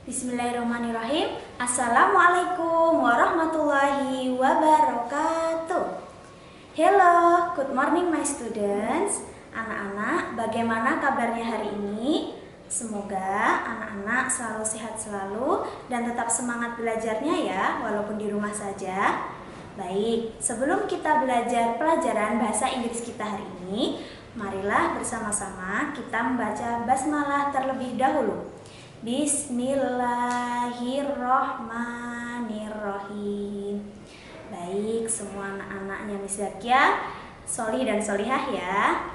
Bismillahirrahmanirrahim. Assalamualaikum warahmatullahi wabarakatuh. Hello, good morning my students. Anak-anak, bagaimana kabarnya hari ini? Semoga anak-anak selalu sehat selalu dan tetap semangat belajarnya ya, walaupun di rumah saja. Baik, sebelum kita belajar pelajaran bahasa Inggris kita hari ini, marilah bersama-sama kita membaca basmalah terlebih dahulu. Bismillahirrohmanirrohim. Baik, semua anak-anaknya Miss Zakia, solih dan solihah ya.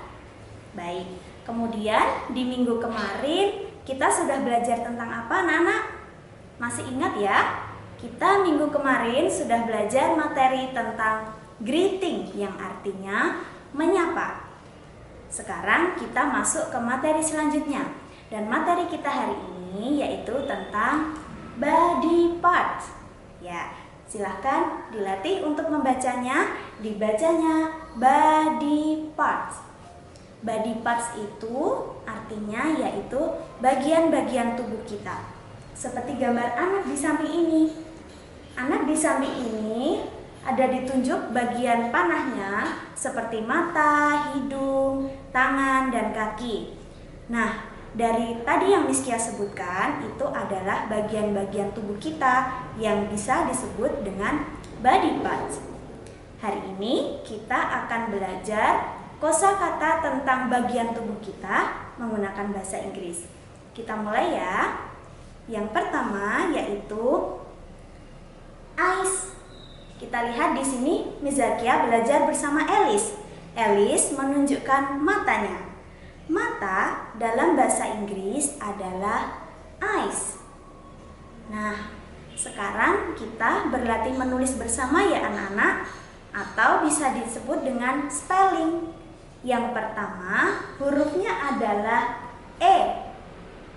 Baik, kemudian di minggu kemarin kita sudah belajar tentang apa anak-anak? Masih ingat ya? Kita minggu kemarin sudah belajar materi tentang greeting yang artinya menyapa. Sekarang kita masuk ke materi selanjutnya. Dan materi kita hari ini yaitu tentang body parts. Ya, silahkan dilatih untuk membacanya. Dibacanya body parts. Body parts itu artinya yaitu bagian-bagian tubuh kita. Seperti gambar anak di samping ini. Anak di samping ini ada ditunjuk bagian panahnya seperti mata, hidung, tangan, dan kaki. Nah, dari tadi yang Miss Kia sebutkan itu adalah bagian-bagian tubuh kita yang bisa disebut dengan body parts. Hari ini kita akan belajar kosakata tentang bagian tubuh kita menggunakan bahasa Inggris. Kita mulai ya. Yang pertama yaitu eyes. Kita lihat di sini Miss Zakia belajar bersama Alice. Alice menunjukkan matanya. Mata dalam bahasa Inggris adalah eyes. Nah, sekarang kita berlatih menulis bersama ya anak-anak, atau bisa disebut dengan spelling. Yang pertama, hurufnya adalah E.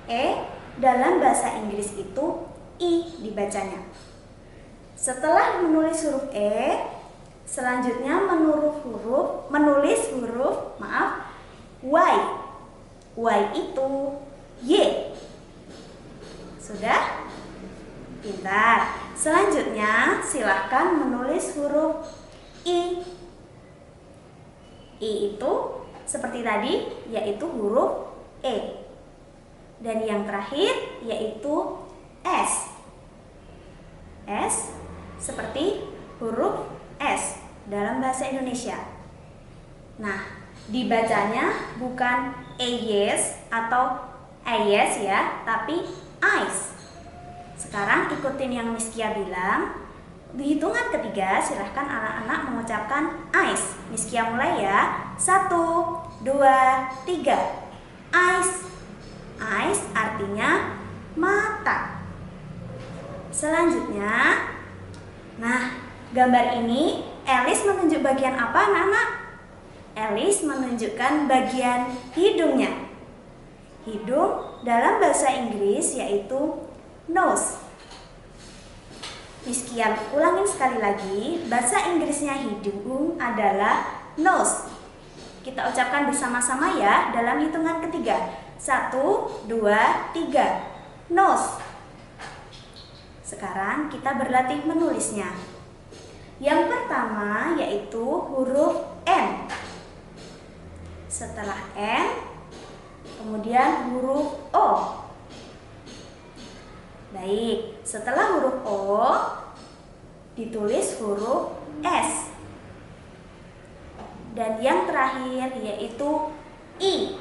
E dalam bahasa Inggris itu I dibacanya. Setelah menulis huruf E, selanjutnya menulis huruf Y. Y itu Y. Sudah? Pintar. Selanjutnya silahkan menulis huruf I. I itu seperti tadi yaitu huruf E. Dan yang terakhir yaitu S. S seperti huruf S dalam bahasa Indonesia. Nah, dibacanya bukan eyes atau eyes ya, tapi eyes. Sekarang ikutin yang Miss Kia bilang. Di hitungan ketiga silahkan anak-anak mengucapkan eyes. Miss Kia mulai ya. 1, 2, 3. Eyes. Eyes artinya mata. Selanjutnya, nah, gambar ini Alice menunjuk bagian apa anak-anak? Alice menunjukkan bagian hidungnya. Hidung dalam bahasa Inggris yaitu nose. Miss Kia ulangin sekali lagi, bahasa Inggrisnya hidung adalah nose. Kita ucapkan bersama-sama ya dalam hitungan ketiga. 1, 2, 3. Nose. Sekarang kita berlatih menulisnya. Yang pertama yaitu huruf N. Setelah N, kemudian huruf O. Baik, setelah huruf O, ditulis huruf S. Dan yang terakhir yaitu I.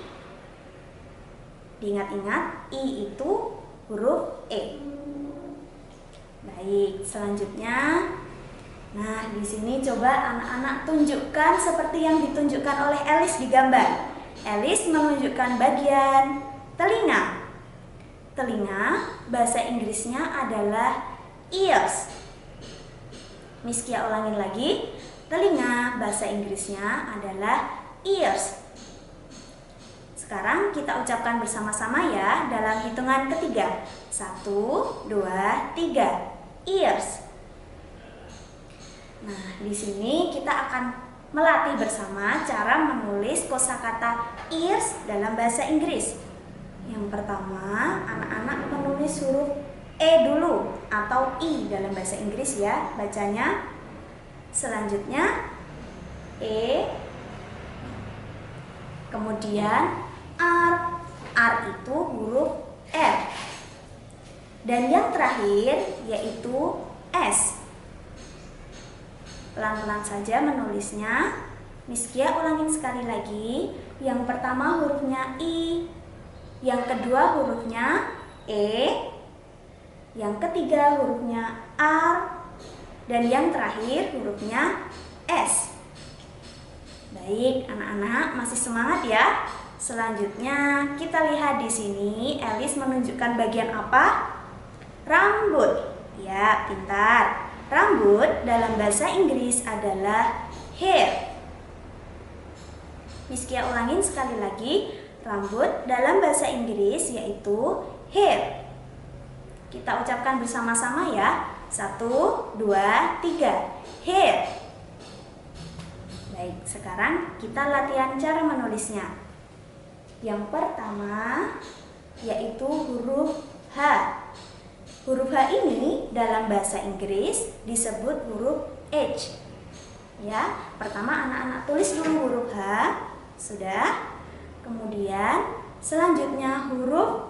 Diingat-ingat, I itu huruf E. Baik, selanjutnya. Nah, di sini coba anak-anak tunjukkan seperti yang ditunjukkan oleh Alice di gambar. Alice menunjukkan bagian telinga. Telinga bahasa Inggrisnya adalah ears. Miss Kia ulangin lagi. Telinga bahasa Inggrisnya adalah ears. Sekarang kita ucapkan bersama-sama ya dalam hitungan ketiga. 1, 2, 3. Ears. Nah, di sini kita akan melatih bersama cara menulis kosakata ears dalam bahasa Inggris. Yang pertama, anak-anak menulis huruf E dulu atau I dalam bahasa Inggris ya bacanya. Selanjutnya E, kemudian R. R itu huruf R. Dan yang terakhir yaitu S. Pelan-pelan saja menulisnya. Miss Kia ulangin sekali lagi. Yang pertama hurufnya I, yang kedua hurufnya E, yang ketiga hurufnya R, dan yang terakhir hurufnya S. Baik, anak-anak masih semangat ya? Selanjutnya kita lihat di sini Elis menunjukkan bagian apa? Rambut. Ya, pintar. Rambut dalam bahasa Inggris adalah hair. Miss Kia ulangin sekali lagi. Rambut dalam bahasa Inggris yaitu hair. Kita ucapkan bersama-sama ya. 1, 2, 3. Hair. Baik, sekarang kita latihan cara menulisnya. Yang pertama yaitu huruf H. Huruf H ini dalam bahasa Inggris disebut huruf H. Ya, pertama anak-anak tulis dulu huruf H. Sudah. Kemudian selanjutnya huruf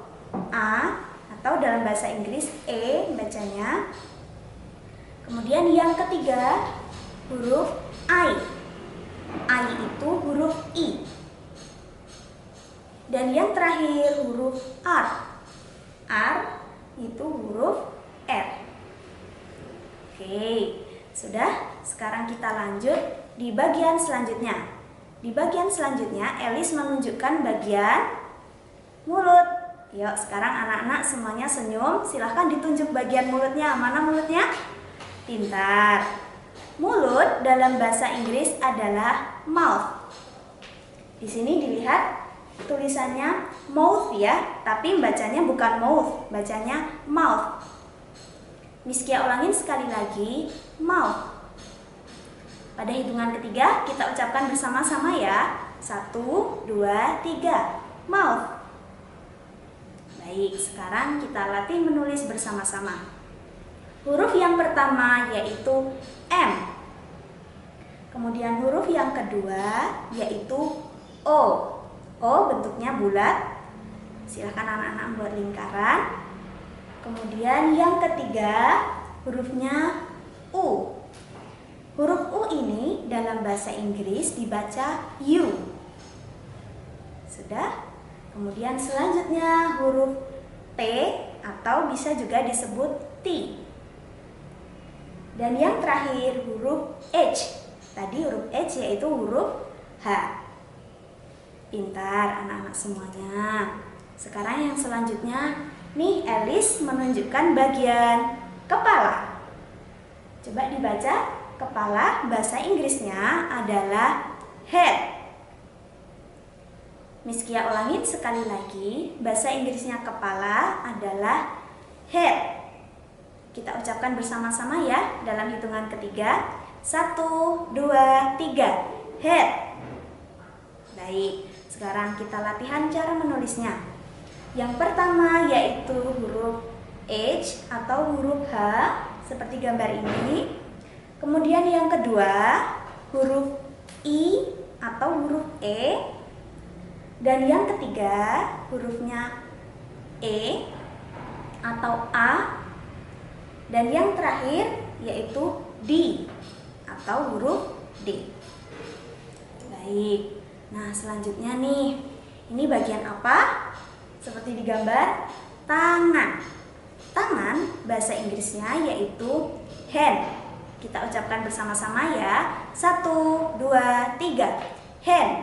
A atau dalam bahasa Inggris E bacanya. Kemudian yang ketiga huruf I. I itu huruf I. Dan yang terakhir huruf R. R itu huruf R. Oke, sudah. Sekarang kita lanjut di bagian selanjutnya. Di bagian selanjutnya Elis menunjukkan bagian mulut. Yuk, sekarang anak-anak semuanya senyum. Silahkan ditunjuk bagian mulutnya. Mana mulutnya? Pintar. Mulut dalam bahasa Inggris adalah mouth. Di sini dilihat tulisannya mouth ya, tapi bacanya bukan mouth, bacanya mouth. Miss Kia ulangin sekali lagi, mouth. Pada hitungan ketiga kita ucapkan bersama-sama ya. 1, 2, 3. Mouth. Baik, sekarang kita latih menulis bersama-sama. Huruf yang pertama yaitu M. Kemudian huruf yang kedua yaitu O. O bentuknya bulat. Silahkan anak-anak buat lingkaran. Kemudian yang ketiga hurufnya U. Huruf U ini dalam bahasa Inggris dibaca U. Sudah? Kemudian selanjutnya huruf T atau bisa juga disebut T. Dan yang terakhir huruf H. Tadi huruf H yaitu huruf H. Pintar anak-anak semuanya. Sekarang yang selanjutnya nih Elis menunjukkan bagian kepala. Coba dibaca, kepala bahasa Inggrisnya adalah head. Miss Kia ulangin sekali lagi, bahasa Inggrisnya kepala adalah head. Kita ucapkan bersama-sama ya dalam hitungan ketiga. 1, 2, 3. Head. Baik, sekarang kita latihan cara menulisnya. Yang pertama yaitu huruf H atau huruf H seperti gambar ini. Kemudian yang kedua huruf I atau huruf E. Dan yang ketiga hurufnya E atau A. Dan yang terakhir yaitu D atau huruf D. Baik, nah selanjutnya nih, ini bagian apa? Seperti di gambar, tangan. Tangan bahasa Inggrisnya yaitu hand. Kita ucapkan bersama-sama ya. 1, 2, 3. Hand.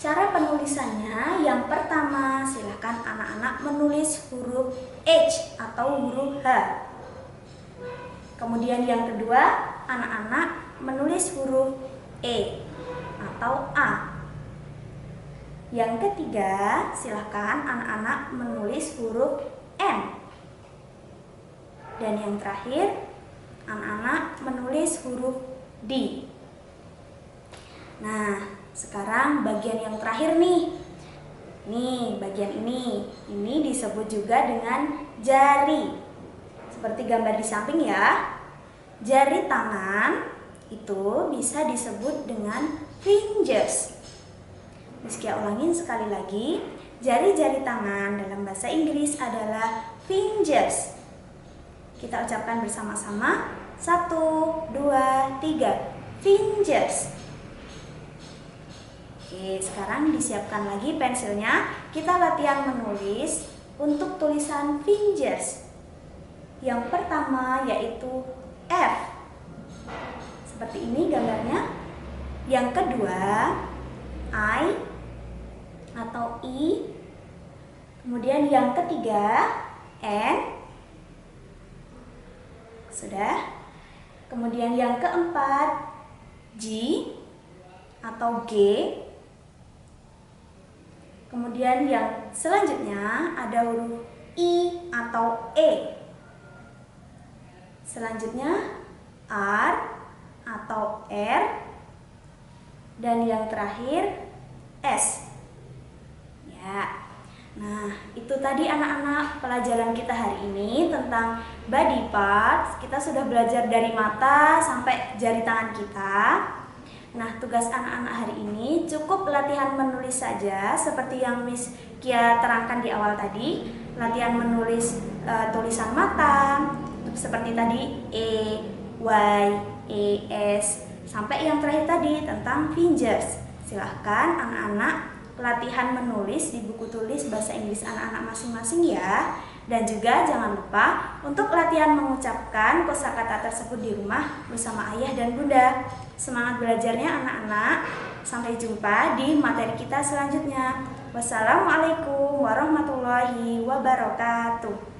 Cara penulisannya yang pertama silakan anak-anak menulis huruf H atau huruf H. Kemudian yang kedua anak-anak menulis huruf E atau A. Yang ketiga silakan anak-anak menulis huruf M. Dan yang terakhir anak-anak menulis huruf D. Nah, sekarang bagian yang terakhir nih. Nih, bagian ini disebut juga dengan jari. Seperti gambar di samping ya. Jari tangan itu bisa disebut dengan fingers. Miskia ulangin sekali lagi. Jari-jari tangan dalam bahasa Inggris adalah fingers. Kita ucapkan bersama-sama. 1, 2, 3. Fingers. Oke, sekarang disiapkan lagi pensilnya. Kita latihan menulis untuk tulisan fingers. Yang pertama yaitu F. Seperti ini gambarnya. Yang kedua I atau I. Kemudian yang ketiga N. Sudah. Kemudian yang keempat G atau G. Kemudian yang selanjutnya ada huruf I atau E. Selanjutnya R atau R. Dan yang terakhir S. Ya. Nah, itu tadi anak-anak pelajaran kita hari ini tentang body parts. Kita sudah belajar dari mata sampai jari tangan kita. Nah, tugas anak-anak hari ini cukup latihan menulis saja seperti yang Miss Kia terangkan di awal tadi. Latihan menulis tulisan mata seperti tadi E, Y, E, S, sampai yang terakhir tadi tentang fingers. Silahkan anak-anak latihan menulis di buku tulis bahasa Inggris anak-anak masing-masing ya. Dan juga jangan lupa untuk latihan mengucapkan kosakata tersebut di rumah bersama ayah dan bunda. Semangat belajarnya anak-anak. Sampai jumpa di materi kita selanjutnya. Wassalamualaikum warahmatullahi wabarakatuh.